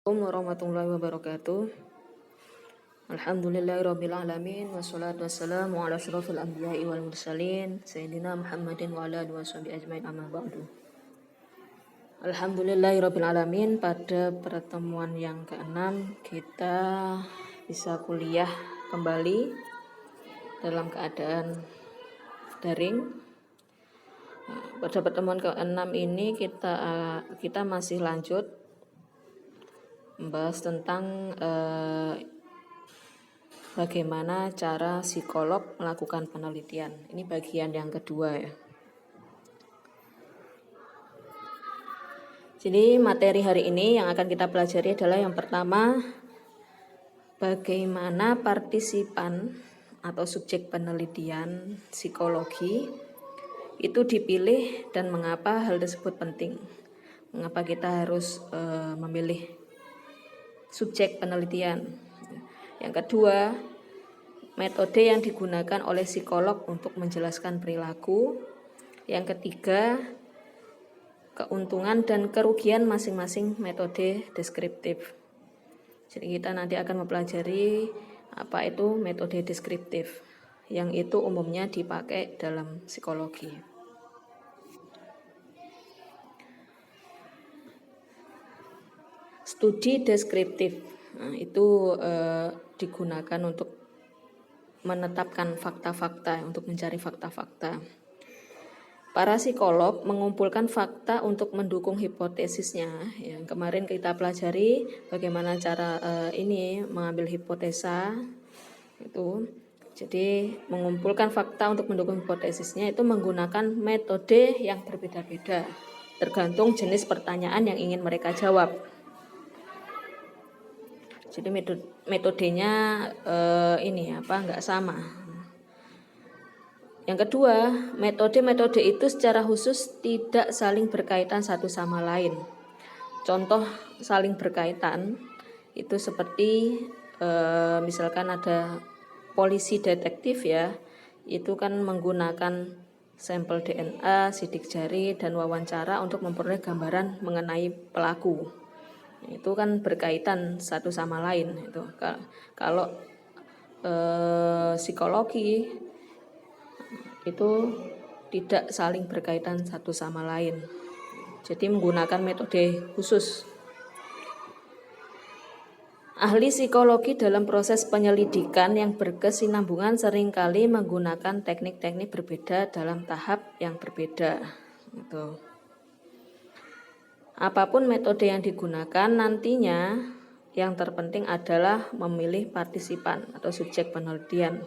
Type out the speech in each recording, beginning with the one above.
Assalamualaikum warahmatullahi wabarakatuh. Alhamdulillahirabbil alamin wassalatu wassalamu ala asyrofil anbiya'i wal mursalin sayyidina Muhammadin wa ala alihi washabihi ajmain amma ba'du. Alhamdulillahirabbil alamin, pada pertemuan yang ke-6 kita bisa kuliah kembali dalam keadaan daring. Pada pertemuan ke-6 ini kita masih lanjut membahas tentang bagaimana cara psikolog melakukan penelitian. Ini bagian yang kedua ya. Jadi materi hari ini yang akan kita pelajari adalah yang pertama, bagaimana partisipan atau subjek penelitian psikologi itu dipilih dan mengapa hal tersebut penting. Mengapa kita harus memilih subjek penelitian. Yang kedua, metode yang digunakan oleh psikolog untuk menjelaskan perilaku. Yang ketiga, keuntungan dan kerugian masing-masing metode deskriptif. Jadi kita nanti akan mempelajari apa itu metode deskriptif, yang itu umumnya dipakai dalam psikologi. Studi deskriptif itu digunakan untuk menetapkan fakta-fakta, untuk mencari fakta-fakta. Para psikolog mengumpulkan fakta untuk mendukung hipotesisnya. Yang kemarin kita pelajari bagaimana cara ini mengambil hipotesa itu. Jadi mengumpulkan fakta untuk mendukung hipotesisnya itu menggunakan metode yang berbeda-beda, tergantung jenis pertanyaan yang ingin mereka jawab. Jadi metodenya nggak sama. Yang kedua, metode-metode itu secara khusus tidak saling berkaitan satu sama lain. Contoh saling berkaitan itu seperti misalkan ada polisi detektif ya, itu kan menggunakan sampel DNA, sidik jari, dan wawancara untuk memperoleh gambaran mengenai pelaku. Itu kan berkaitan satu sama lain itu. Kalau psikologi itu tidak saling berkaitan satu sama lain. Jadi menggunakan metode khusus. Ahli psikologi dalam proses penyelidikan yang berkesinambungan seringkali menggunakan teknik-teknik berbeda dalam tahap yang berbeda. Gitu. Apapun metode yang digunakan, nantinya yang terpenting adalah memilih partisipan atau subjek penelitian.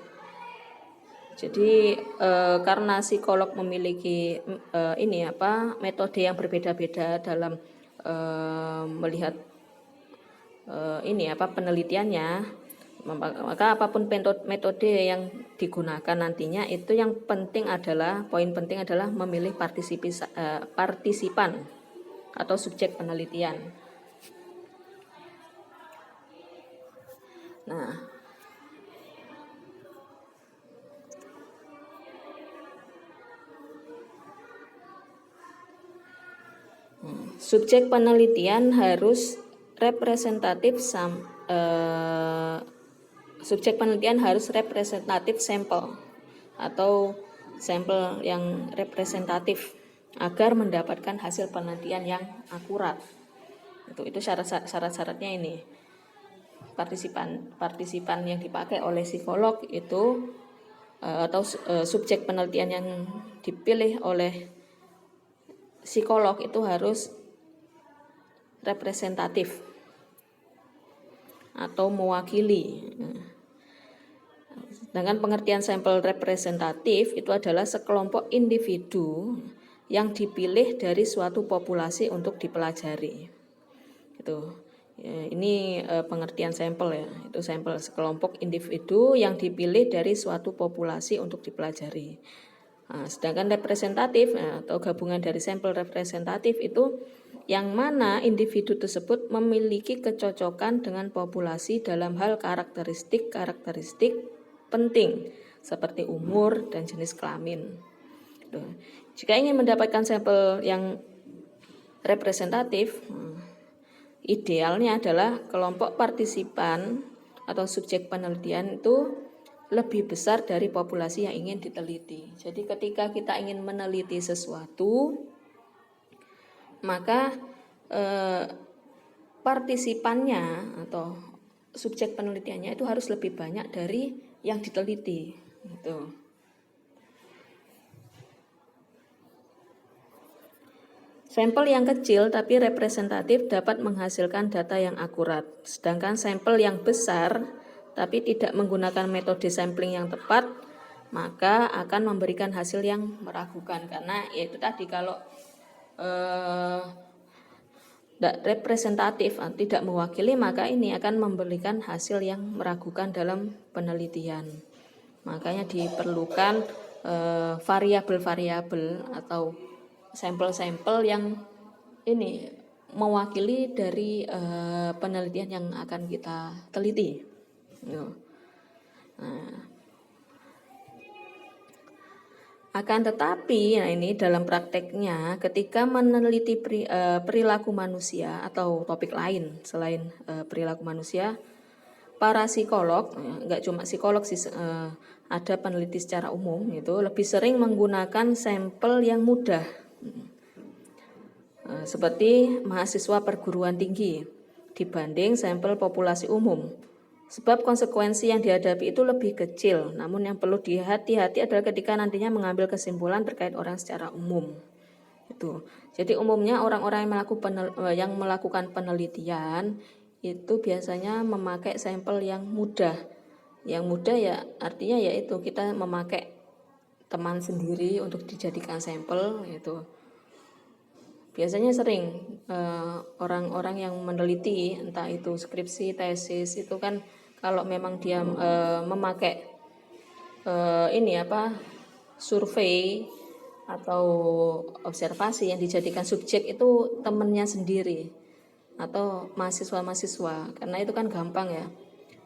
Jadi karena psikolog memiliki metode yang berbeda-beda dalam melihat penelitiannya, maka apapun metode yang digunakan nantinya itu yang penting adalah, poin penting adalah memilih partisipan atau subjek penelitian. Nah, subjek penelitian harus representatif sampel atau sampel yang representatif agar mendapatkan hasil penelitian yang akurat. Itu syarat-syaratnya ini. Partisipan yang dipakai oleh psikolog itu atau subjek penelitian yang dipilih oleh psikolog itu harus representatif atau mewakili. Sedangkan pengertian sampel representatif itu adalah sekelompok individu yang dipilih dari suatu populasi untuk dipelajari. Gitu. Ini pengertian sampel ya. Itu sampel sekelompok individu yang dipilih dari suatu populasi untuk dipelajari. Nah, sedangkan representatif atau gabungan dari sampel representatif itu yang mana individu tersebut memiliki kecocokan dengan populasi dalam hal karakteristik penting seperti umur dan jenis kelamin. Jika ingin mendapatkan sampel yang representatif, idealnya adalah kelompok partisipan atau subjek penelitian itu lebih besar dari populasi yang ingin diteliti. Jadi ketika kita ingin meneliti sesuatu, maka partisipannya atau subjek penelitiannya itu harus lebih banyak dari yang diteliti. Gitu. Sampel yang kecil tapi representatif dapat menghasilkan data yang akurat, sedangkan sampel yang besar tapi tidak menggunakan metode sampling yang tepat, maka akan memberikan hasil yang meragukan. Karena yaitu tadi kalau tidak representatif, tidak mewakili, maka ini akan memberikan hasil yang meragukan dalam penelitian. Makanya diperlukan variabel-variabel atau sampel-sampel yang ini mewakili dari penelitian yang akan kita teliti. Akan tetapi, ini dalam prakteknya ketika meneliti perilaku manusia atau topik lain selain perilaku manusia, para psikolog, enggak cuma psikolog sih, ada peneliti secara umum itu lebih sering menggunakan sampel yang mudah. Seperti mahasiswa perguruan tinggi dibanding sampel populasi umum. Sebab konsekuensi yang dihadapi itu lebih kecil, namun yang perlu dihati-hati adalah ketika nantinya mengambil kesimpulan terkait orang secara umum. Itu. Jadi umumnya orang-orang yang melakukan penelitian itu biasanya memakai sampel yang mudah. Yang mudah ya artinya yaitu kita memakai teman sendiri untuk dijadikan sampel itu. Biasanya sering orang-orang yang meneliti, entah itu skripsi, tesis, itu kan kalau memang dia memakai survei atau observasi yang dijadikan subjek itu temannya sendiri atau mahasiswa-mahasiswa, karena itu kan gampang ya.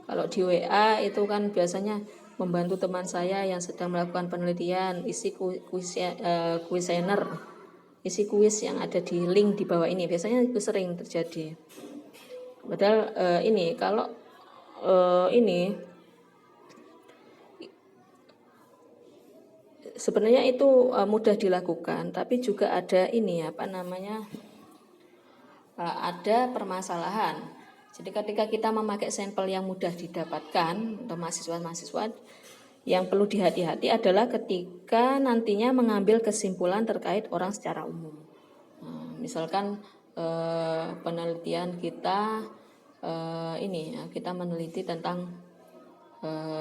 Kalau di WA itu kan biasanya membantu teman saya yang sedang melakukan penelitian, isi kuesioner, isi kuis yang ada di link di bawah ini, biasanya itu sering terjadi. Padahal ini kalau ini sebenarnya itu mudah dilakukan, tapi juga ada ada permasalahan. Jadi ketika kita memakai sampel yang mudah didapatkan untuk mahasiswa-mahasiswa, yang perlu dihati-hati adalah ketika nantinya mengambil kesimpulan terkait orang secara umum. Misalkan penelitian kita kita meneliti tentang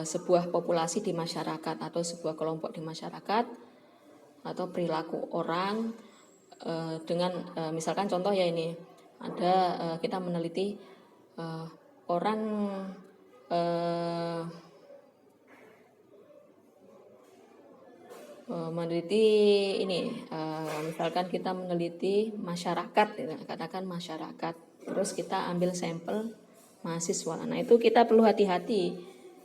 sebuah populasi di masyarakat atau sebuah kelompok di masyarakat atau perilaku orang dengan misalkan contoh ya ini ada kita meneliti orang meneliti ini misalkan kita meneliti masyarakat, katakan masyarakat, terus kita ambil sampel mahasiswa. Nah itu kita perlu hati-hati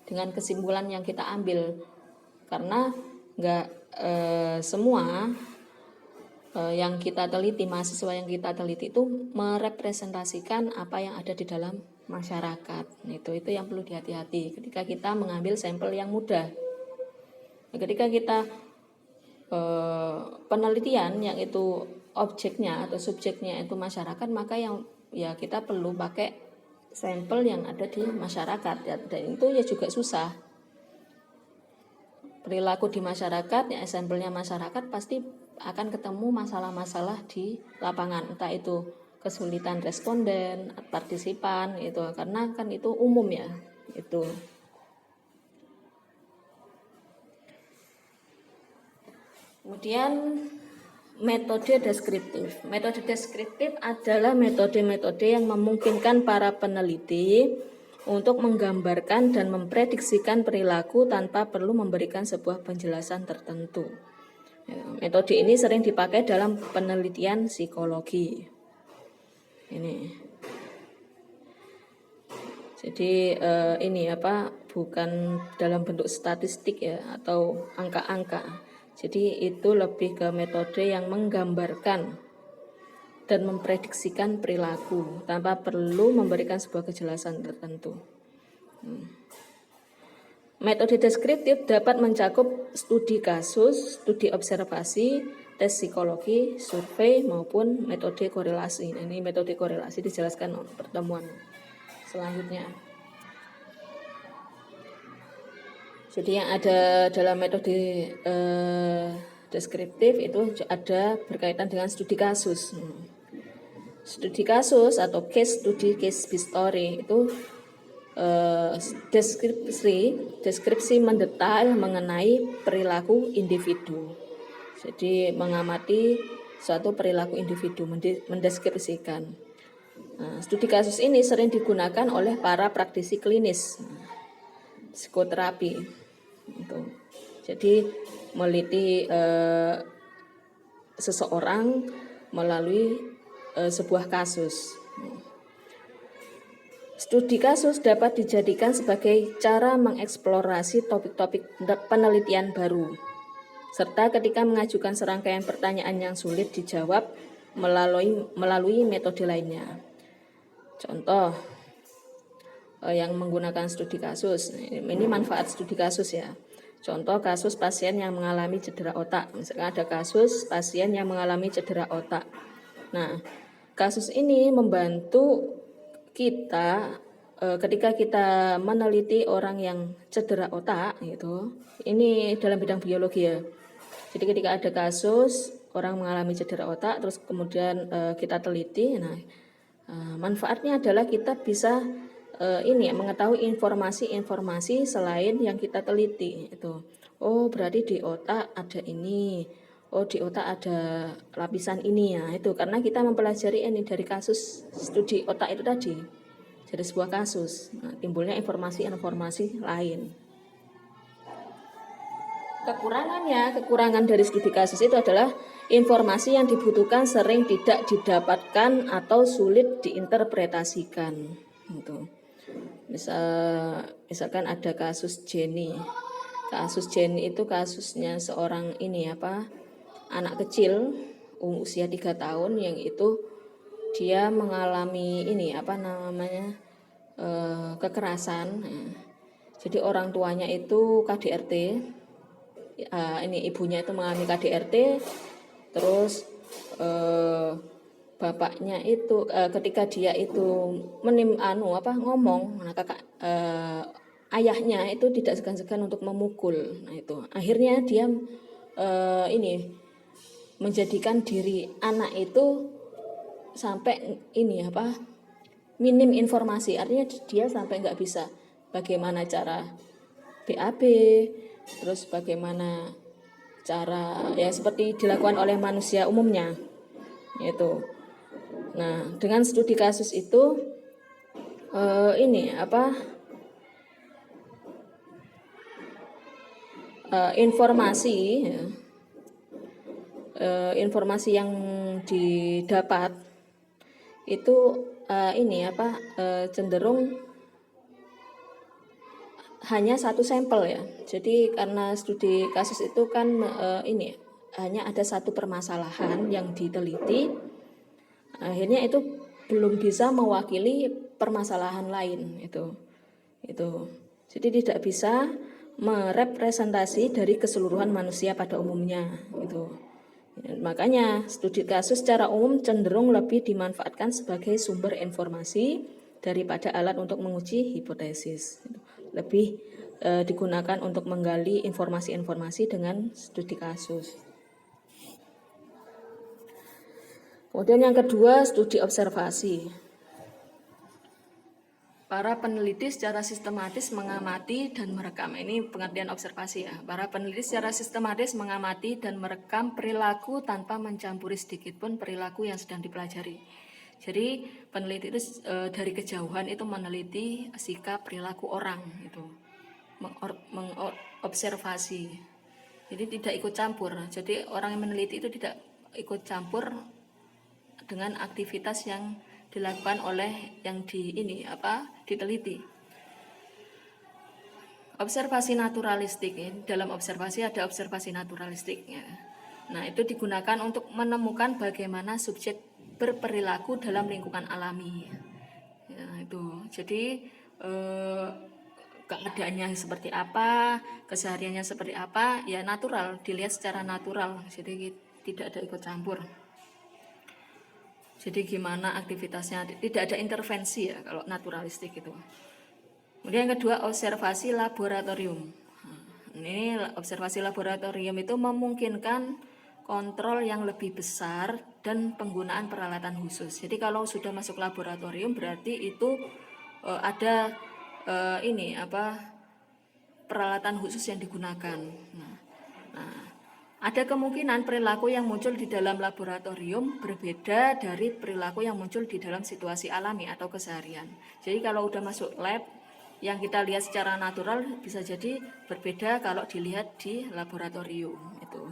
dengan kesimpulan yang kita ambil, karena nggak semua yang kita teliti, mahasiswa yang kita teliti itu merepresentasikan apa yang ada di dalam masyarakat. Itu yang perlu dihati-hati ketika kita mengambil sampel yang mudah. Ketika kita penelitian yang itu objeknya atau subjeknya itu masyarakat, maka kita perlu pakai sampel yang ada di masyarakat ya, dan itu ya juga susah. Perilaku di masyarakat ya, sampelnya masyarakat pasti akan ketemu masalah-masalah di lapangan, entah itu kesulitan responden, partisipan itu, karena kan itu umum ya itu. Kemudian metode deskriptif. Metode deskriptif adalah metode-metode yang memungkinkan para peneliti untuk menggambarkan dan memprediksikan perilaku tanpa perlu memberikan sebuah penjelasan tertentu. Metode ini sering dipakai dalam penelitian psikologi. Ini. Jadi bukan dalam bentuk statistik ya atau angka-angka. Jadi itu lebih ke metode yang menggambarkan dan memprediksikan perilaku tanpa perlu memberikan sebuah kejelasan tertentu. Metode deskriptif dapat mencakup studi kasus, studi observasi, tes psikologi, survei, maupun metode korelasi. Ini metode korelasi dijelaskan dalam pertemuan selanjutnya. Jadi yang ada dalam metode deskriptif itu ada berkaitan dengan studi kasus. Studi kasus atau case study, case history itu deskripsi mendetail mengenai perilaku individu. Jadi mengamati suatu perilaku individu, mendeskripsikan. Nah, studi kasus ini sering digunakan oleh para praktisi klinis, psikoterapi. Jadi meliti seseorang melalui sebuah kasus. Studi kasus dapat dijadikan sebagai cara mengeksplorasi topik-topik penelitian baru, serta ketika mengajukan serangkaian pertanyaan yang sulit dijawab melalui metode lainnya. Contoh yang menggunakan studi kasus, ini manfaat studi kasus ya. Contoh kasus pasien yang mengalami cedera otak. Misalkan ada kasus pasien yang mengalami cedera otak. Nah, kasus ini membantu kita ketika kita meneliti orang yang cedera otak gitu. Ini dalam bidang biologi ya. Jadi ketika ada kasus orang mengalami cedera otak, terus kemudian kita teliti. Nah, manfaatnya adalah kita bisa mengetahui informasi-informasi selain yang kita teliti itu. Oh, berarti di otak ada ini. Oh, di otak ada lapisan ini ya. Itu karena kita mempelajari ini dari kasus studi otak itu tadi. Jadi sebuah kasus. Nah, timbulnya informasi-informasi lain. Kekurangan dari studi kasus itu adalah informasi yang dibutuhkan sering tidak didapatkan atau sulit diinterpretasikan. Gitu. Misalkan ada kasus Jenny. Kasus Jenny itu kasusnya seorang anak kecil usia 3 tahun yang itu dia mengalami kekerasan. Jadi orang tuanya itu KDRT. Ibunya itu mengalami KDRT, terus bapaknya itu ketika dia itu ngomong, nah ayahnya itu tidak segan-segan untuk memukul. Nah itu akhirnya dia menjadikan diri anak itu sampai minim informasi, artinya dia sampai nggak bisa bagaimana cara BAB, terus bagaimana cara seperti dilakukan oleh manusia umumnya itu. Nah, dengan studi kasus itu informasi yang didapat itu cenderung hanya satu sampel ya. Jadi karena studi kasus itu kan hanya ada satu permasalahan yang diteliti, akhirnya itu belum bisa mewakili permasalahan lain itu. Jadi tidak bisa merepresentasi dari keseluruhan manusia pada umumnya itu. Makanya studi kasus secara umum cenderung lebih dimanfaatkan sebagai sumber informasi daripada alat untuk menguji hipotesis. Lebih digunakan untuk menggali informasi-informasi dengan studi kasus. Kemudian yang kedua, studi observasi. Para peneliti secara sistematis mengamati dan merekam. Ini pengertian observasi ya. Para peneliti secara sistematis mengamati dan merekam perilaku tanpa mencampuri sedikit pun perilaku yang sedang dipelajari. Jadi peneliti itu dari kejauhan itu meneliti sikap perilaku orang itu, mengobservasi. Jadi tidak ikut campur. Jadi orang yang meneliti itu tidak ikut campur dengan aktivitas yang dilakukan oleh yang diteliti. Observasi naturalistik, dalam observasi ada observasi naturalistik ya. Nah, itu digunakan untuk menemukan bagaimana subjek berperilaku dalam lingkungan alami. Ya, itu. Jadi keadaannya seperti apa, kesehariannya seperti apa, ya natural, dilihat secara natural. Jadi tidak ada ikut campur. Jadi gimana aktivitasnya, tidak ada intervensi ya kalau naturalistik itu. Kemudian yang kedua, observasi laboratorium. Ini observasi laboratorium itu memungkinkan kontrol yang lebih besar dan penggunaan peralatan khusus. Jadi kalau sudah masuk laboratorium berarti itu ada peralatan khusus yang digunakan. Nah, ada kemungkinan perilaku yang muncul di dalam laboratorium berbeda dari perilaku yang muncul di dalam situasi alami atau keseharian. Jadi kalau udah masuk lab, yang kita lihat secara natural bisa jadi berbeda kalau dilihat di laboratorium itu.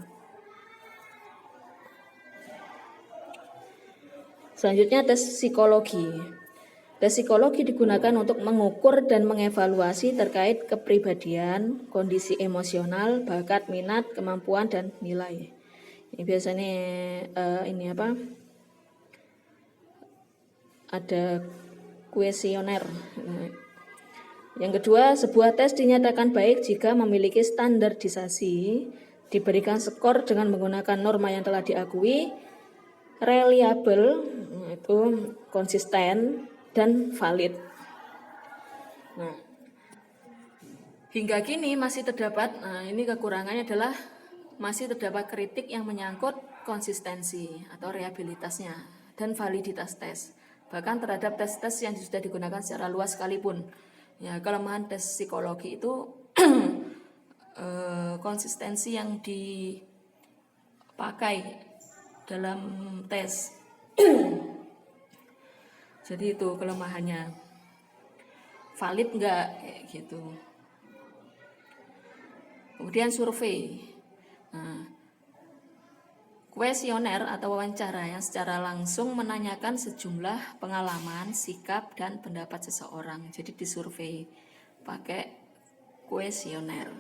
Selanjutnya tes psikologi. Tes psikologi digunakan untuk mengukur dan mengevaluasi terkait kepribadian, kondisi emosional, bakat, minat, kemampuan, dan nilai. Ini biasanya ada kuesioner. Yang kedua, sebuah tes dinyatakan baik jika memiliki standarisasi, diberikan skor dengan menggunakan norma yang telah diakui, reliable, itu konsisten, dan valid. Nah, hingga kini masih terdapat, ini kekurangannya adalah masih terdapat kritik yang menyangkut konsistensi atau reliabilitasnya dan validitas tes. Bahkan terhadap tes-tes yang sudah digunakan secara luas sekalipun. Ya, kelemahan tes psikologi itu konsistensi yang dipakai dalam tes. Jadi itu kelemahannya. Valid enggak kayak gitu. Kemudian survei. Kuesioner atau wawancara yang secara langsung menanyakan sejumlah pengalaman, sikap, dan pendapat seseorang. Jadi disurvei pakai kuesioner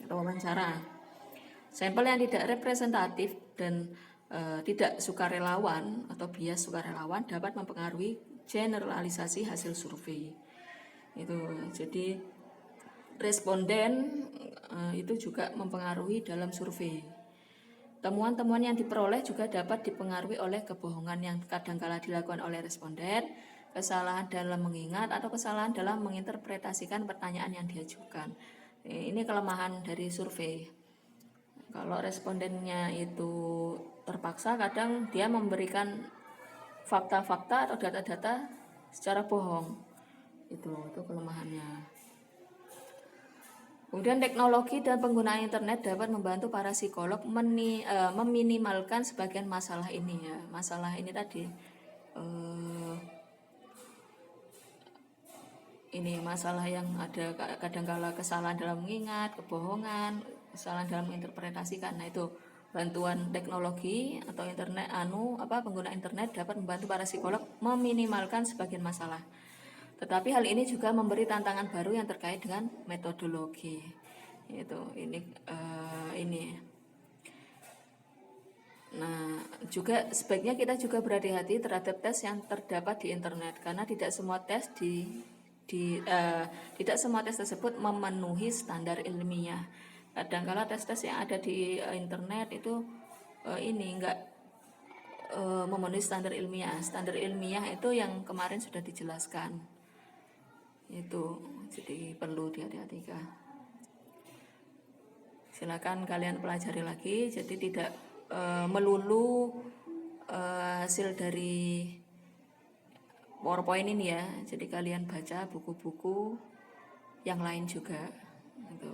atau wawancara. Sampel yang tidak representatif dan tidak sukarelawan atau bias sukarelawan dapat mempengaruhi generalisasi hasil survei. Itu jadi responden itu juga mempengaruhi dalam survei. Temuan-temuan yang diperoleh juga dapat dipengaruhi oleh kebohongan yang kadangkala dilakukan oleh responden, kesalahan dalam mengingat, atau kesalahan dalam menginterpretasikan pertanyaan yang diajukan. Ini kelemahan dari survei. Kalau respondennya itu terpaksa, kadang dia memberikan fakta-fakta atau data-data secara bohong. Itu kelemahannya. Kemudian teknologi dan penggunaan internet dapat membantu para psikolog meminimalkan sebagian masalah ini ya. Masalah ini tadi ini masalah yang ada kadangkala kesalahan dalam mengingat, kebohongan, kesalahan dalam menginterpretasikan. Nah itu bantuan teknologi atau internet pengguna internet dapat membantu para psikolog meminimalkan sebagian masalah. Tetapi hal ini juga memberi tantangan baru yang terkait dengan metodologi. Ini. Nah, juga sebaiknya kita juga berhati-hati terhadap tes yang terdapat di internet karena tidak semua tes tidak semua tes tersebut memenuhi standar ilmiah. Kadang-kala tes-tes yang ada di internet itu enggak memenuhi standar ilmiah. Standar ilmiah itu yang kemarin sudah dijelaskan. Itu jadi perlu dihati-hatikan. Silakan kalian pelajari lagi. Jadi tidak melulu hasil dari PowerPoint ini ya. Jadi kalian baca buku-buku yang lain juga. Gitu.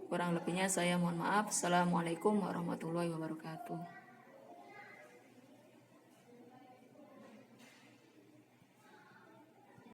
Kurang lebihnya saya mohon maaf. Assalamualaikum warahmatullahi wabarakatuh.